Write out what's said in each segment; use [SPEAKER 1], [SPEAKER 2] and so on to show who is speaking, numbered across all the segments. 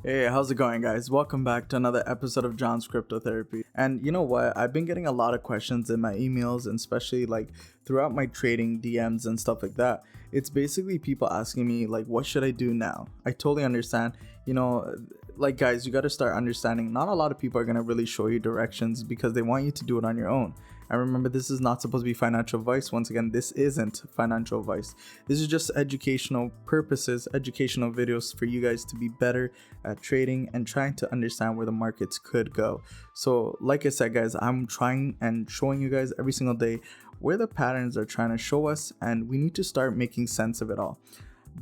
[SPEAKER 1] Hey, how's it going, guys? Welcome back to another episode of John's Crypto Therapy. And you know what? I've been getting a lot of questions in my emails, and especially like throughout my trading DMs and stuff like that. It's basically people asking me, like, what should I do now? I totally understand. Like, guys, you got to start understanding not a lot of people are going to really show you directions because they want you to do it on your own. And remember, this is not supposed to be financial advice. Once again, this isn't financial advice. This is just educational purposes, educational videos for you guys to be better at trading and trying to understand where the markets could go. So like I said, guys, I'm trying and showing you guys every single day where the patterns are trying to show us, and we need to start making sense of it all.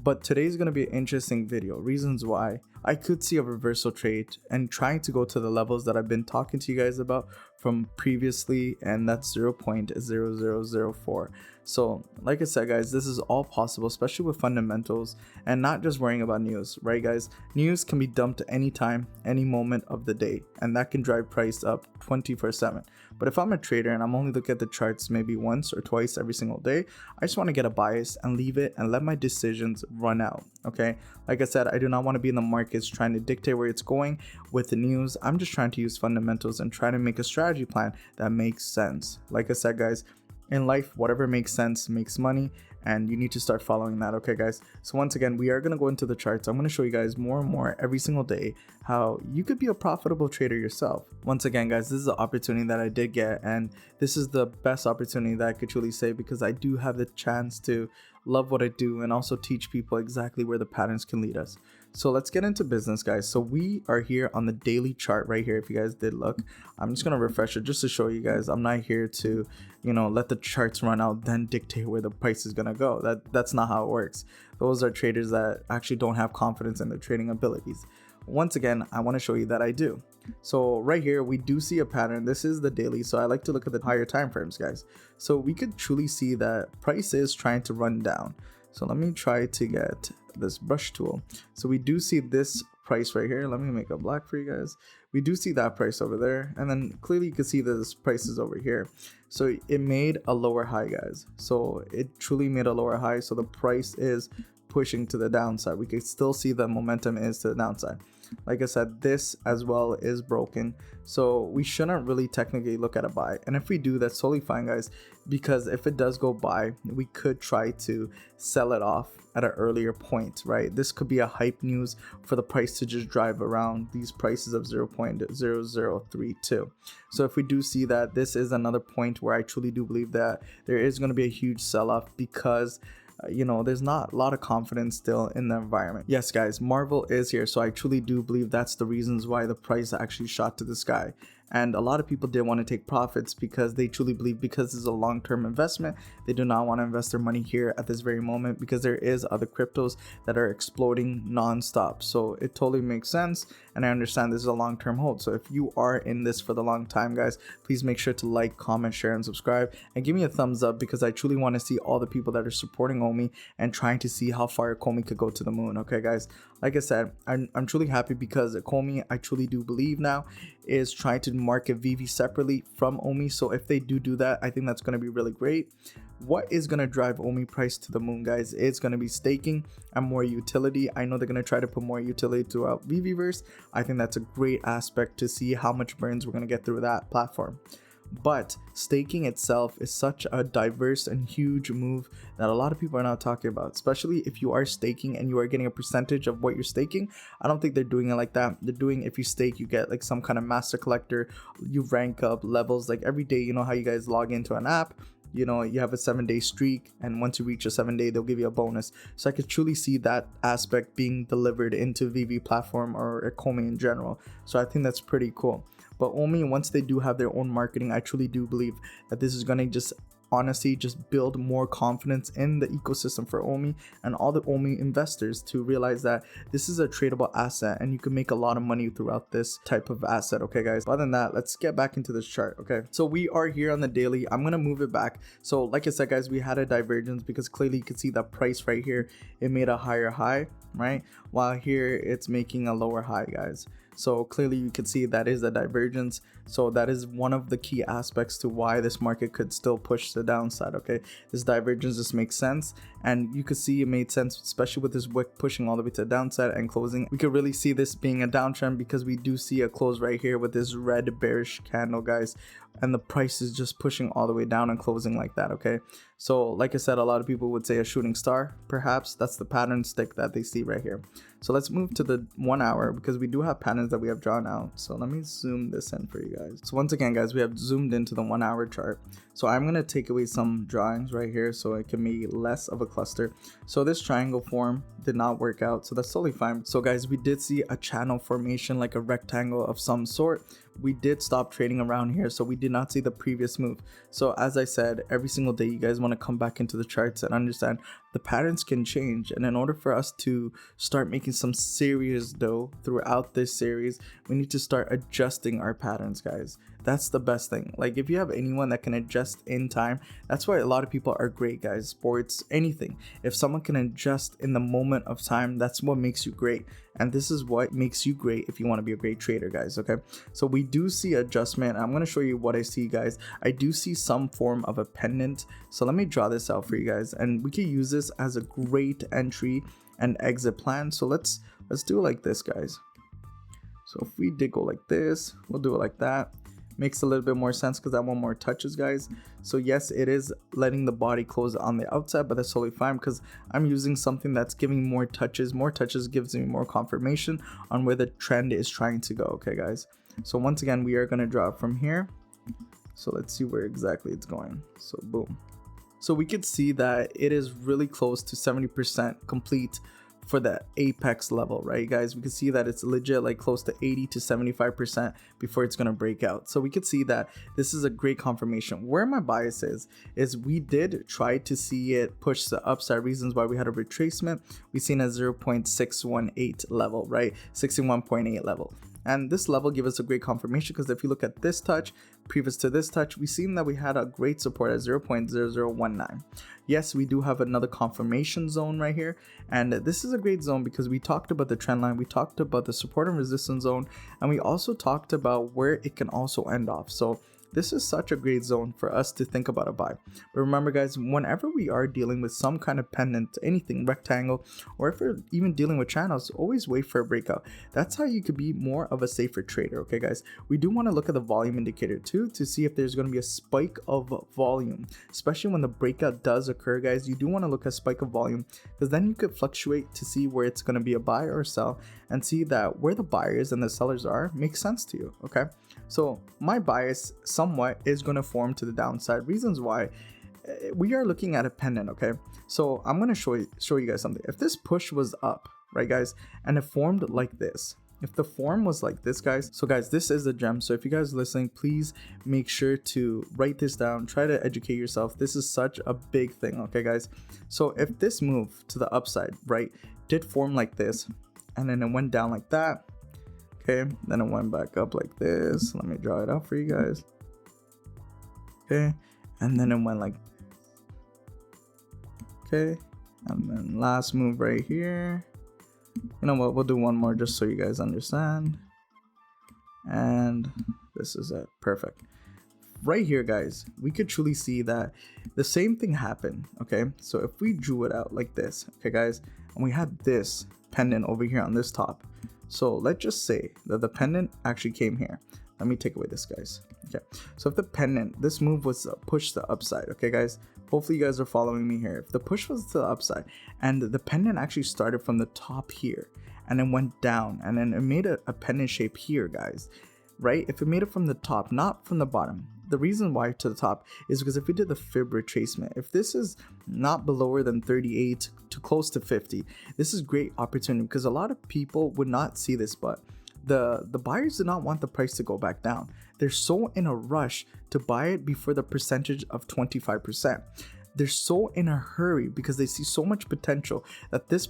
[SPEAKER 1] But today's going to be an interesting video. Reasons why I could see a reversal trade and trying to go to the levels that I've been talking to you guys about from previously, and that's 0.0004. So like I said, guys, this is all possible, especially with fundamentals and not just worrying about news, right, guys? News can be dumped anytime, any moment of the day, and that can drive price up 24/7. But if I'm a trader and I'm only looking at the charts maybe once or twice every single day, I just want to get a bias and leave it and let my decisions run out. Okay, like I said, I do not want to be in the markets trying to dictate where it's going with the news. I'm just trying to use fundamentals and try to make a strategy plan that makes sense. Like I said, guys, in life, whatever makes sense makes money, and you need to start following that. Okay, guys, so once again, we are going to go into the charts. I'm going to show you guys more and more every single day how you could be a profitable trader yourself. Once again, guys, this is an opportunity that I did get, and this is the best opportunity that I could truly say, because I do have the chance to love what I do and also teach people exactly where the patterns can lead us. So let's get into business, guys. So we are here on the daily chart right here. If you guys did look, I'm just gonna refresh it just to show you guys. I'm not here to, let the charts run out then dictate where the price is gonna go. That's not how it works. Those are traders that actually don't have confidence in their trading abilities. Once again, I want to show you that I do. So right here, we do see a pattern. This is the daily, so I like to look at the higher time frames, guys. So we could truly see that price is trying to run down. So let me try to get this brush tool. So we do see this price right here. Let me make it black for you guys. We do see that price over there, and then clearly you can see that this price is over here. So it made a lower high, guys. So it truly made a lower high. So the price is pushing to the downside. We can still see the momentum is to the downside. Like I said, this as well is broken, so we shouldn't really technically look at a buy. And if we do, that's totally fine, guys, because if it does go buy, we could try to sell it off at an earlier point, right? This could be a hype news for the price to just drive around these prices of 0.0032. So if we do see that, this is another point where I truly do believe that there is going to be a huge sell-off, because there's not a lot of confidence still in the environment. Yes, guys, Marvel is here, so I truly do believe that's the reasons why the price actually shot to the sky. And a lot of people did want to take profits because they truly believe, because this is a long-term investment, they do not want to invest their money here at this very moment, because there is other cryptos that are exploding non-stop. So it totally makes sense, and I understand this is a long-term hold. So if you are in this for the long time, guys, please make sure to like, comment, share, and subscribe, and give me a thumbs up, because I truly want to see all the people that are supporting Ecomi and trying to see how far Ecomi could go to the moon. Okay, guys, like I said, I'm truly happy because Ecomi, I truly do believe now, is trying to market VV separately from Ecomi. So if they do that, I think that's going to be really great. What is going to drive Ecomi price to the moon, guys? It's going to be staking and more utility. I know they're going to try to put more utility throughout VVverse. I think that's a great aspect to see how much burns we're going to get through that platform. But staking itself is such a diverse and huge move that a lot of people are not talking about, especially if you are staking and you are getting a percentage of what you're staking. I don't think they're doing it like that. They're doing, if you stake, you get like some kind of master collector, you rank up levels like every day. You know how you guys log into an app, you have a 7-day streak, and once you reach a 7-day, they'll give you a bonus. So I could truly see that aspect being delivered into VV platform or Ecomi in general. So I think that's pretty cool. But Ecomi, once they do have their own marketing, I truly do believe that this is going to just honestly just build more confidence in the ecosystem for Ecomi and all the Ecomi investors to realize that this is a tradable asset and you can make a lot of money throughout this type of asset. Okay, guys, other than that, let's get back into this chart. Okay, so we are here on the daily. I'm gonna move it back. So like I said, guys, we had a divergence because clearly you can see that price right here, it made a higher high, right, while here it's making a lower high, guys. So clearly you can see that is a divergence. So that is one of the key aspects to why this market could still push the downside. Okay, this divergence just makes sense, and you could see it made sense, especially with this wick pushing all the way to the downside and closing. We could really see this being a downtrend because we do see a close right here with this red bearish candle, guys, and the price is just pushing all the way down and closing like that. Okay, so like I said, a lot of people would say a shooting star, perhaps. That's the pattern stick that they see right here. So let's move to the 1 hour because we do have patterns that we have drawn out. So let me zoom this in for you guys. So once again, guys, we have zoomed into the 1 hour chart. So I'm going to take away some drawings right here so it can be less of a cluster. So this triangle form did not work out, so that's totally fine. So guys, we did see a channel formation, like a rectangle of some sort. We did stop trading around here, so we did not see the previous move. So as I said, every single day you guys want to come back into the charts and understand the patterns can change, and in order for us to start making some serious dough throughout this series, we need to start adjusting our patterns, guys. That's the best thing. Like, if you have anyone that can adjust in time, that's why a lot of people are great, guys. Sports, anything, if someone can adjust in the moment of time, that's what makes you great. And this is what makes you great if you want to be a great trader, guys. Okay, so we do see adjustment. I'm going to show you what I see, guys. I do see some form of a pendant, so let me draw this out for you guys, and we can use this as a great entry and exit plan. So let's do it like this, guys. So if we did go like this, we'll do it like that. Makes a little bit more sense because I want more touches, guys. So yes, it is letting the body close on the outside, but that's totally fine because I'm using something that's giving more touches. More touches gives me more confirmation on where the trend is trying to go. Okay, guys, so once again, we are going to draw from here. So let's see where exactly it's going. So boom. So we could see that it is really close to 70% complete for the apex level, right, guys? We can see that it's legit like close to 80 to 75% before it's going to break out. So we could see that this is a great confirmation. Where my bias is we did try to see it push the upside. Reasons why we had a retracement, we seen a 0.618 level, right? 61.8 level. And this level gives us a great confirmation because if you look at this touch, previous to this touch, we seen that we had a great support at 0.0019. Yes, we do have another confirmation zone right here, and this is a great zone because we talked about the trend line, we talked about the support and resistance zone, and we also talked about where it can also end off. So this is such a great zone for us to think about a buy. But remember, guys, whenever we are dealing with some kind of pendant, anything rectangle, or if we're even dealing with channels, always wait for a breakout. That's how you could be more of a safer trader. Okay, guys, we do want to look at the volume indicator too to see if there's going to be a spike of volume, especially when the breakout does occur, guys. You do want to look at spike of volume because then you could fluctuate to see where it's going to be a buy or a sell and see that where the buyers and the sellers are makes sense to you. Okay, so my bias somewhat is going to form to the downside. Reasons why, we are looking at a pendant. Okay, so I'm going to show you guys something. If this push was up, right, guys, and it formed like this, if the form was like this, guys, so guys, this is the gem. So if you guys are listening, please make sure to write this down, try to educate yourself. This is such a big thing. Okay, guys, so if this move to the upside, right, did form like this and then it went down like that, okay, then it went back up like this. Let me draw it out for you guys. Okay, and then it went like, okay, and then last move right here. You know what, we'll do one more just so you guys understand. And this is it. Perfect. Right here, guys, we could truly see that the same thing happened. Okay, so if we drew it out like this, okay, guys, and we had this pendant over here on this top. So let's just say that the pendant actually came here. Let me take away this, guys. Okay, so if the pendant, this move was pushed to the upside, okay, guys, hopefully you guys are following me here. If the push was to the upside and the pendant actually started from the top here and then went down and then it made a pendant shape here, guys, right? If it made it from the top, not from the bottom, the reason why to the top is because if we did the fib retracement, if this is not below than 38 to close to 50, this is great opportunity because a lot of people would not see this, but the buyers do not want the price to go back down. They're so in a rush to buy it before the percentage of 25%. They're so in a hurry because they see so much potential that this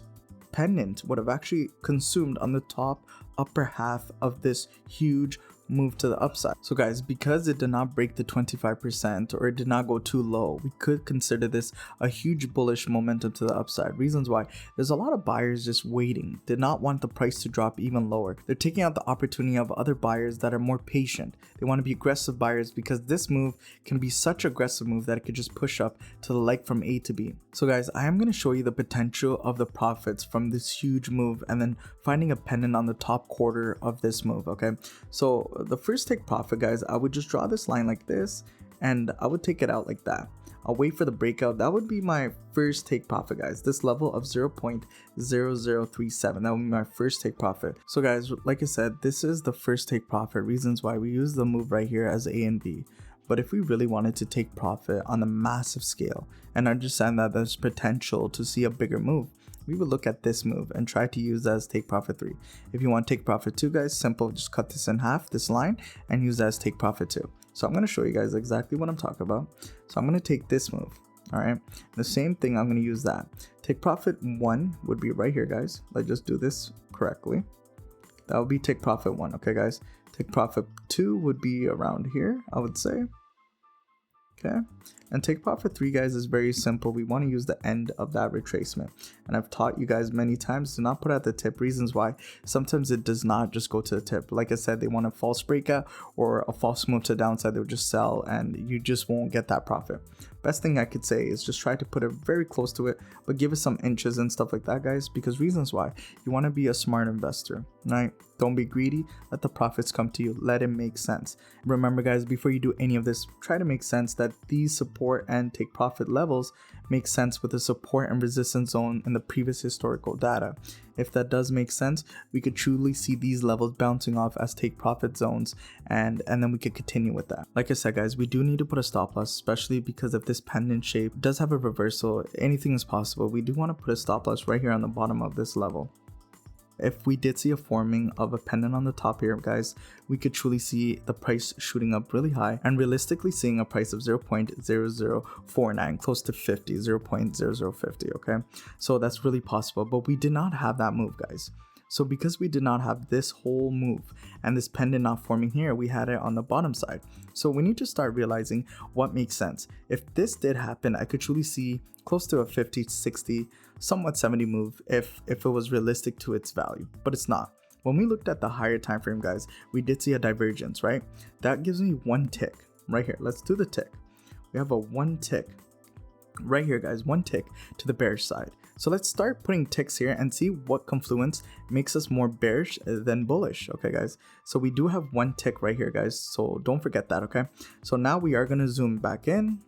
[SPEAKER 1] pendant would have actually consumed on the top upper half of this huge move to the upside. So guys, because it did not break the 25% or it did not go too low, we could consider this a huge bullish momentum to the upside. Reasons why: there's a lot of buyers just waiting, did not want the price to drop even lower. They're taking out the opportunity of other buyers that are more patient. They want to be aggressive buyers because this move can be such an aggressive move that it could just push up to the leg from A to B. So guys, I am going to show you the potential of the profits from this huge move and then finding a pendant on the top quarter of this move. Okay, so the first take profit, guys, I would just draw this line like this and I would take it out like that. I'll wait for the breakout. That would be my first take profit, guys. This level of 0.0037, that would be my first take profit. So guys, like I said, this is the first take profit. Reasons why: we use the move right here as A and B. But if we really wanted to take profit on a massive scale and understand that there's potential to see a bigger move, we would look at this move and try to use that as take profit 3. If you want take profit 2, guys, simple, just cut this in half, this line, and use that as take profit 2. So I'm going to show you guys exactly what I'm talking about. So I'm going to take this move. All right, the same thing, I'm going to use that. Take profit 1 would be right here, guys. Let's just do this correctly. That would be take profit 1. Okay, guys. Take profit 2 would be around here, I would say. Okay, and take profit 3, guys, is very simple. We want to use the end of that retracement, and I've taught you guys many times to not put at the tip. Reasons why: sometimes it does not just go to the tip. Like I said, they want a false breakout or a false move to the downside, they'll just sell and you just won't get that profit. Best thing I could say is just try to put it very close to it, but give it some inches and stuff like that, guys, because reasons why: you want to be a smart investor, right? Don't be greedy. Let the profits come to you. Let it make sense. Remember, guys, before you do any of this, try to make sense that these support and take profit levels make sense with the support and resistance zone in the previous historical data. If that does make sense, we could truly see these levels bouncing off as take profit zones, and then we could continue with that. Like I said, guys, we do need to put a stop loss, especially because if this pendant shape does have a reversal, anything is possible. We do want to put a stop loss right here on the bottom of this level. If we did see a forming of a pendant on the top here, guys, we could truly see the price shooting up really high and realistically seeing a price of 0.0049, close to 50, 0.0050. Okay, so that's really possible, but we did not have that move, guys. So because we did not have this whole move and this pendant not forming here, we had it on the bottom side. So we need to start realizing what makes sense. If this did happen, I could truly see close to a 50, 60, somewhat 70 move if it was realistic to its value, but it's not. When we looked at the higher time frame, guys, we did see a divergence, right? That gives me one tick right here. Let's do the tick. We have a one tick right here, guys, one tick to the bearish side. So let's start putting ticks here and see what confluence makes us more bearish than bullish. Okay, guys, so we do have one tick right here, guys, so don't forget that. Okay, so now we are going to zoom back in.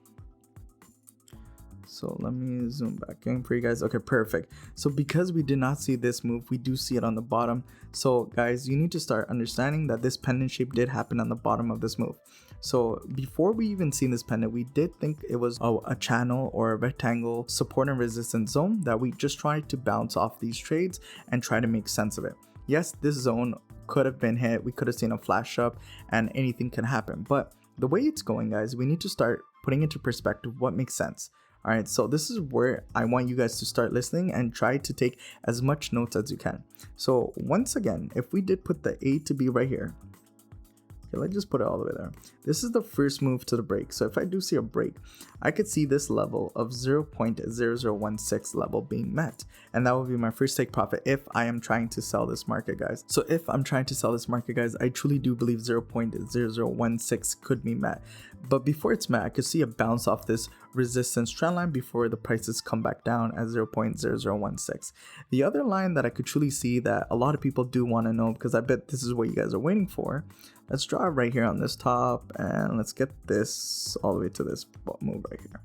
[SPEAKER 1] So let me zoom back in for you guys. Okay, perfect. So because we did not see this move, we do see it on the bottom. So guys, you need to start understanding that this pendant shape did happen on the bottom of this move. So before we even seen this pendant, we did think it was a channel or a rectangle support and resistance zone that we just tried to bounce off these trades and try to make sense of it. Yes, this zone could have been hit. We could have seen a flash up and anything can happen. But the way it's going, guys, we need to start putting into perspective what makes sense. All right, so this is where I want you guys to start listening and try to take as much notes as you can. So once again, if we did put the A to B right here, okay, let's just put it all the way there. This is the first move to the break. So if I do see a break, I could see this level of 0.0016 level being met. And that would be my first take profit if I am trying to sell this market, guys. So if I'm trying to sell this market, guys, I truly do believe 0.0016 could be met. But before it's met, I could see a bounce off this resistance trend line before the prices come back down at 0.0016. The other line that I could truly see that a lot of people do want to know, because I bet this is what you guys are waiting for, let's draw it right here on this top and let's get this all the way to this move right here.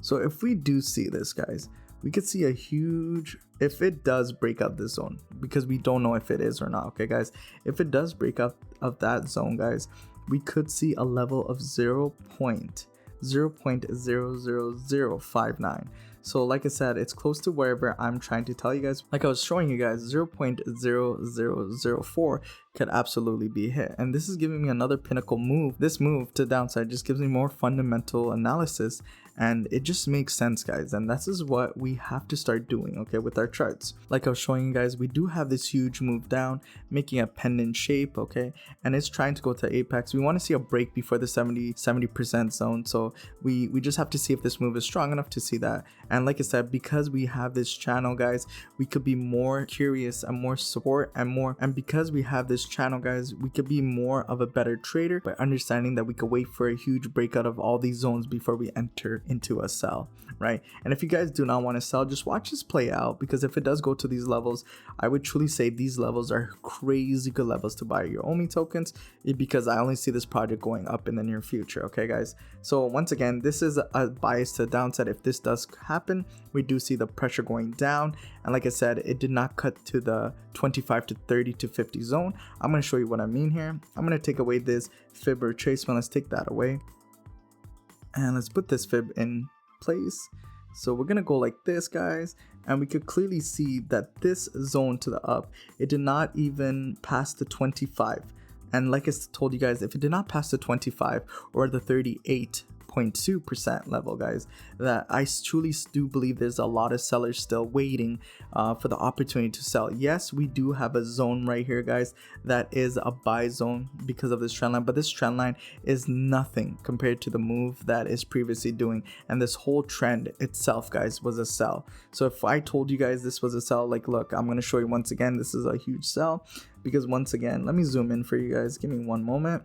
[SPEAKER 1] So if we do see this, guys, we could see a huge, if it does break out this zone, because we don't know if it is or not. Okay, guys, if it does break out of that zone, guys, we could see a level of 0.00059. So like I said, it's close to wherever I'm trying to tell you guys. Like I was showing you guys, 0.0004 could absolutely be hit, and this is giving me another pinnacle move. This move to downside just gives me more fundamental analysis, and it just makes sense, guys, and this is what we have to start doing, okay, with our charts. Like I was showing you guys, we do have this huge move down, making a pendant shape, okay, and it's trying to go to apex. We want to see a break before the 70% zone, so we just have to see if this move is strong enough to see that. And like I said, because we have this channel, guys, we could be more curious and more support and because we have this channel, guys, we could be more of a better trader by understanding that we could wait for a huge breakout of all these zones before we enter into a sell, right? And if you guys do not want to sell, just watch this play out, because if it does go to these levels, I would truly say these levels are crazy good levels to buy your Ecomi tokens, because I only see this project going up in the near future, okay, guys? So once again, this is a bias to the downside. If this does happen, we do see the pressure going down, and like I said, it did not cut to the 25 to 30 to 50 zone. I'm going to show you what I mean here. I'm going to take away this fib or retracement. Let's take that away, and let's put this fib in place. So we're gonna go like this, guys, and we could clearly see that this zone to the up, it did not even pass the 25. And like I told you guys, if it did not pass the 25 or the 38.2% level, guys, that I truly do believe there's a lot of sellers still waiting for the opportunity to sell. Yes, we do have a zone right here, guys, that is a buy zone because of this trend line, but this trend line is nothing compared to the move that is previously doing, and this whole trend itself, guys, was a sell. So if I told you guys this was a sell, like, look, I'm going to show you once again, this is a huge sell, because once again, let me zoom in for you guys, give me one moment.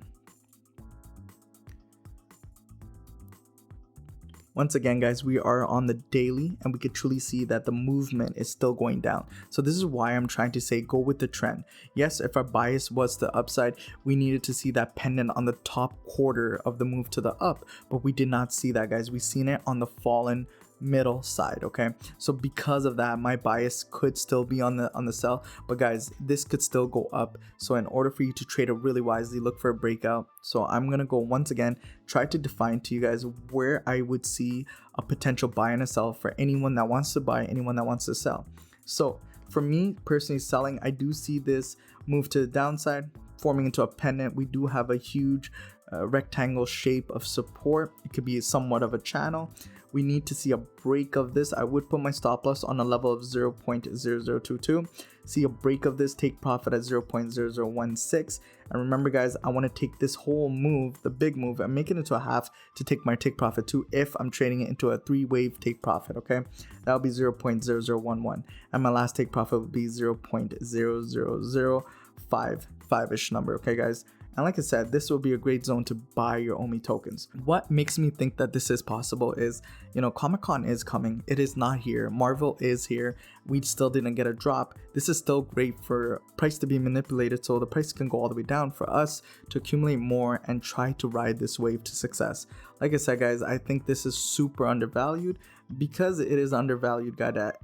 [SPEAKER 1] Once again, guys, we are on the daily, and we could truly see that the movement is still going down. So this is why I'm trying to say go with the trend. Yes, if our bias was the upside, we needed to see that pendant on the top quarter of the move to the up, but we did not see that, guys. We seen it on the fallen middle side, okay? So because of that, my bias could still be on the sell, but guys, this could still go up. So in order for you to trade it really wisely, look for a breakout. So I'm gonna go once again, try to define to you guys where I would see a potential buy and a sell for anyone that wants to buy, anyone that wants to sell. So for me personally, selling, I do see this move to the downside forming into a pendant. We do have a huge rectangle shape of support. It could be somewhat of a channel. We need to see a break of this. I would put my stop loss on a level of 0.0022. See a break of this, take profit at 0.0016. And remember, guys, I want to take this whole move, the big move, and make it into a half to take my take profit too, if I'm trading it into a 3-wave take profit, okay? That would be 0.0011. And my last take profit would be 0.00055-ish number, okay, guys? And like I said, this will be a great zone to buy your Ecomi tokens. What makes me think that this is possible is, you know, Comic-Con is coming. It is not here. Marvel is here. We still didn't get a drop. This is still great for price to be manipulated, so the price can go all the way down for us to accumulate more and try to ride this wave to success. Like I said, guys, I think this is super undervalued. Because it is undervalued, guys,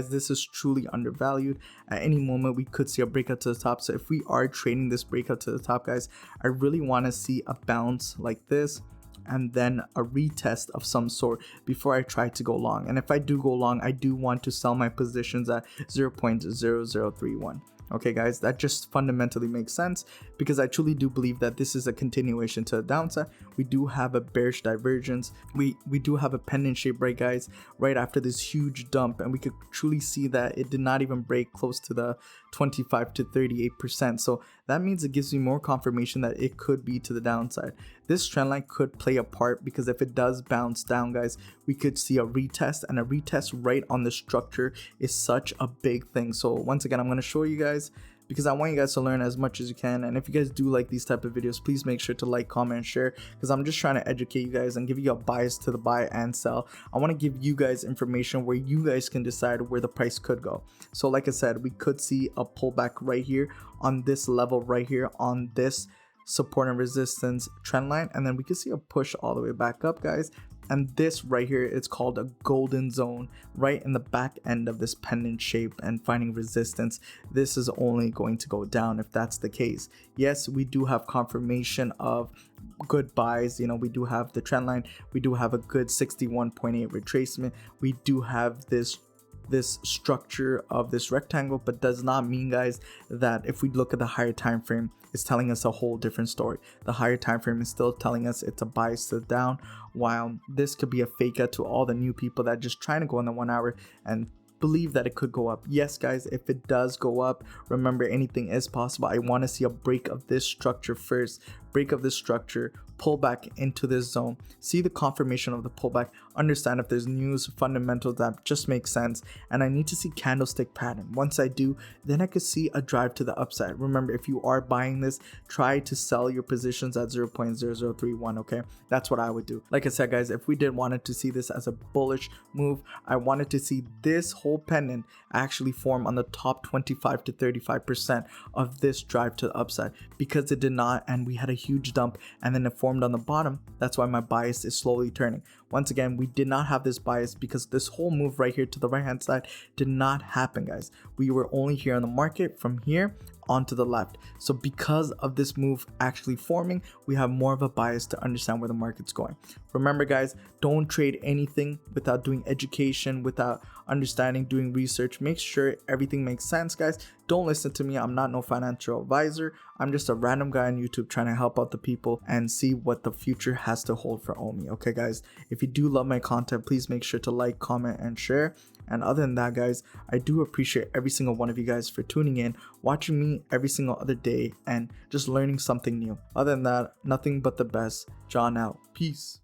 [SPEAKER 1] this is truly undervalued. At any moment we could see a breakout to the top. So if we are trading this breakout to the top, guys, I really want to see a bounce like this and then a retest of some sort before I try to go long. And if I do go long, I do want to sell my positions at 0.0031. Okay, guys, that just fundamentally makes sense, because I truly do believe that this is a continuation to the downside. We do have a bearish divergence. We do have a pendant shape, right, guys, right after this huge dump, and we could truly see that it did not even break close to the 25 to 38%. So that means it gives me more confirmation that it could be to the downside. This trend line could play a part, because if it does bounce down, guys, we could see a retest, and a retest right on the structure is such a big thing. So once again, I'm going to show you guys, because I want you guys to learn as much as you can. And if you guys do like these type of videos, please make sure to like, comment, and share, because I'm just trying to educate you guys and give you a bias to the buy and sell. I want to give you guys information where you guys can decide where the price could go. So like I said, we could see a pullback right here on this level right here on this support and resistance trend line, and then we could see a push all the way back up, guys. And this right here, it's called a golden zone, right in the back end of this pendant shape and finding resistance. This is only going to go down if that's the case. Yes, we do have confirmation of good buys. We do have the trend line, we do have a good 61.8 retracement, we do have this structure of this rectangle, but does not mean, guys, that if we look at the higher time frame, it's telling us a whole different story. The higher time frame is still telling us it's a bias to the down, while this could be a fake out to all the new people that just trying to go in the 1 hour and believe that it could go up. Yes, guys, if it does go up, remember, anything is possible. I want to see a break of this structure first, break of this structure, pull back into this zone, see the confirmation of the pullback, understand if there's news, fundamentals that just make sense, and I need to see candlestick pattern. Once I do, then I could see a drive to the upside. Remember, if you are buying this, try to sell your positions at 0.0031. okay, that's what I would do. Like I said, guys, if we did wanted to see this as a bullish move, I wanted to see this whole pendant actually form on the top 25 to 35% of this drive to the upside, because it did not, and we had a huge dump and then it formed on the bottom. That's why my bias is slowly turning. Once again, we did not have this bias because this whole move right here to the right hand side did not happen, guys. We were only here on the market from here onto the left. So because of this move actually forming, we have more of a bias to understand where the market's going. Remember, guys, don't trade anything without doing education, without understanding, doing research. Make sure everything makes sense, guys. Don't listen to me. I'm not no financial advisor. I'm just a random guy on YouTube trying to help out the people and see what the future has to hold for Omi. Okay, guys, if you do love my content, please make sure to like, comment, and share. And other than that, guys, I do appreciate every single one of you guys for tuning in, watching me every single other day, and just learning something new. Other than that, nothing but the best. John out. Peace.